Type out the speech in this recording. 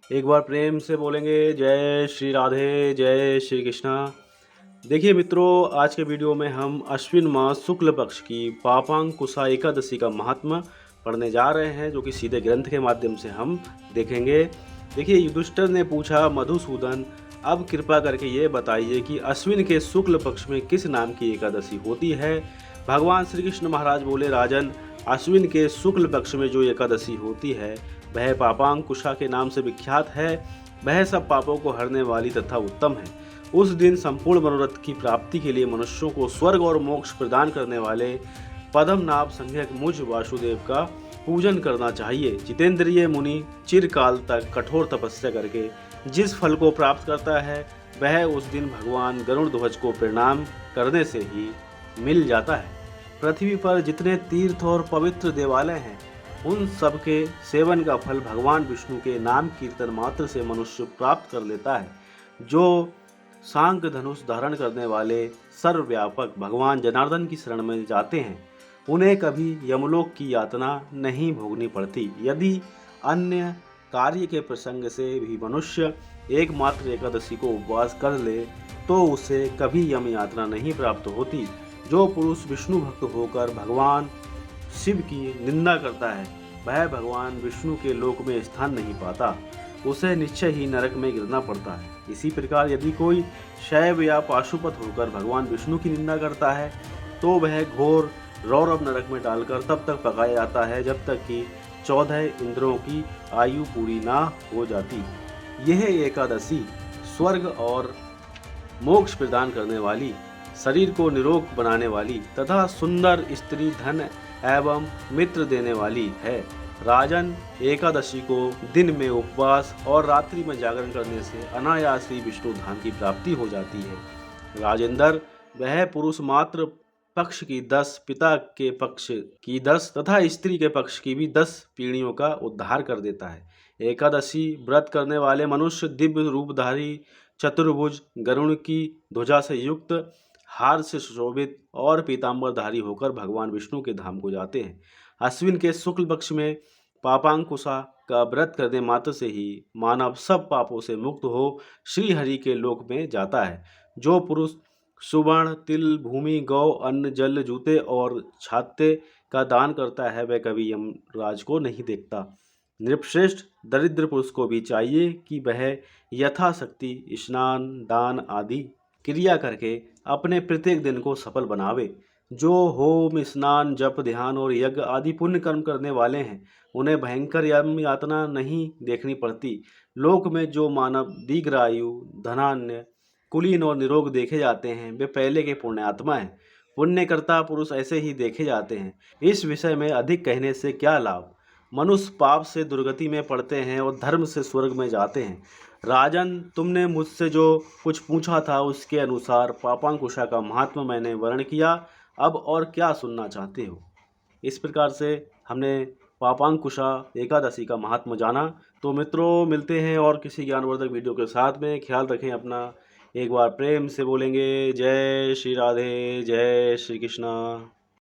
एक बार प्रेम से बोलेंगे जय श्री राधे, जय श्री कृष्णा। देखिए मित्रों, आज के वीडियो में हम अश्विन मास शुक्ल पक्ष की पापांकुशा एकादशी का महात्मा पढ़ने जा रहे हैं, जो कि सीधे ग्रंथ के माध्यम से हम देखेंगे। देखिए, युधिष्ठिर ने पूछा, मधुसूदन अब कृपा करके ये बताइए कि अश्विन के शुक्ल पक्ष में किस नाम की एकादशी होती है। भगवान श्री कृष्ण महाराज बोले, राजन, अश्विन के शुक्ल पक्ष में जो एकादशी होती है वह पापांकुशा के नाम से विख्यात है। वह सब पापों को हरने वाली तथा उत्तम है। उस दिन संपूर्ण मनोरथ की प्राप्ति के लिए मनुष्यों को स्वर्ग और मोक्ष प्रदान करने वाले पद्मनाभ संज्ञक मुझ वासुदेव का पूजन करना चाहिए। जितेंद्रिय मुनि चिरकाल तक कठोर तपस्या करके जिस फल को प्राप्त करता है वह उस दिन भगवान गरुड़ ध्वज को प्रणाम करने से ही मिल जाता है। पृथ्वी पर जितने तीर्थ और पवित्र देवालय हैं उन सब के सेवन का फल भगवान विष्णु के नाम कीर्तन मात्र से मनुष्य प्राप्त कर लेता है। जो सांक धनुष धारण करने वाले सर्वव्यापक भगवान जनार्दन की शरण में जाते हैं उन्हें कभी यमलोक की यातना नहीं भोगनी पड़ती। यदि अन्य कार्य के प्रसंग से भी मनुष्य एकमात्र एकादशी को उपवास कर ले तो उसे कभी यम यातना नहीं प्राप्त होती। जो पुरुष विष्णु भक्त होकर भगवान शिव की निंदा करता है वह भगवान विष्णु के लोक में स्थान नहीं पाता, उसे निश्चय ही नरक में गिरना पड़ता है। इसी प्रकार यदि कोई शैव या पाशुपत होकर भगवान विष्णु की निंदा करता है तो वह घोर रौरव नरक में डालकर तब तक पकाया जाता है जब तक कि 14 इंद्रों की आयु पूरी ना हो जाती। यह एकादशी स्वर्ग और मोक्ष प्रदान करने वाली, शरीर को निरोग बनाने वाली तथा सुंदर स्त्री धन एवं मित्र देने वाली है। राजन, एकादशी को दिन में उपवास और रात्रि में जागरण करने से अनायास ही विष्णु धाम की प्राप्ति हो जाती है। राजेंद्र, वह पुरुष मात्र पक्ष की 10, पिता के पक्ष की 10 तथा स्त्री के पक्ष की भी 10 पीढ़ियों का उद्धार कर देता है। एकादशी व्रत करने वाले मनुष्य दिव्य रूपधारी चतुर्भुज गरुड़ की ध्वजा से युक्त, हार से सुशोभित और पीताम्बरधारी होकर भगवान विष्णु के धाम को जाते हैं। अश्विन के शुक्ल पक्ष में पापांकुशा का व्रत करने मात्र से ही मानव सब पापों से मुक्त हो श्री हरि के लोक में जाता है। जो पुरुष सुवर्ण, तिल, भूमि, गौ, अन्न, जल, जूते और छाते का दान करता है वह कभी यमराज को नहीं देखता। नृपश्रेष्ठ दरिद्र पुरुष को भी चाहिए कि वह यथाशक्ति स्नान, दान आदि क्रिया करके अपने प्रत्येक दिन को सफल बनावे। जो होम, स्नान, जप, ध्यान और यज्ञ आदि पुण्य कर्म करने वाले हैं उन्हें भयंकर यम यातना नहीं देखनी पड़ती। लोक में जो मानव दीर्घायु, धनान्य, कुलीन और निरोग देखे जाते हैं वे पहले के पुण्यात्मा हैं। पुण्यकर्ता पुरुष ऐसे ही देखे जाते हैं। इस विषय में अधिक कहने से क्या लाभ। मनुष्य पाप से दुर्गति में पड़ते हैं और धर्म से स्वर्ग में जाते हैं। राजन, तुमने मुझसे जो कुछ पूछा था उसके अनुसार पापांकुशा का महात्मा मैंने वर्णन किया। अब और क्या सुनना चाहते हो। इस प्रकार से हमने पापांकुशा एकादशी का महात्मा जाना। तो मित्रों, मिलते हैं और किसी ज्ञानवर्धक वीडियो के साथ में। ख्याल रखें अपना। एक बार प्रेम से बोलेंगे जय श्री राधे, जय श्री कृष्णा।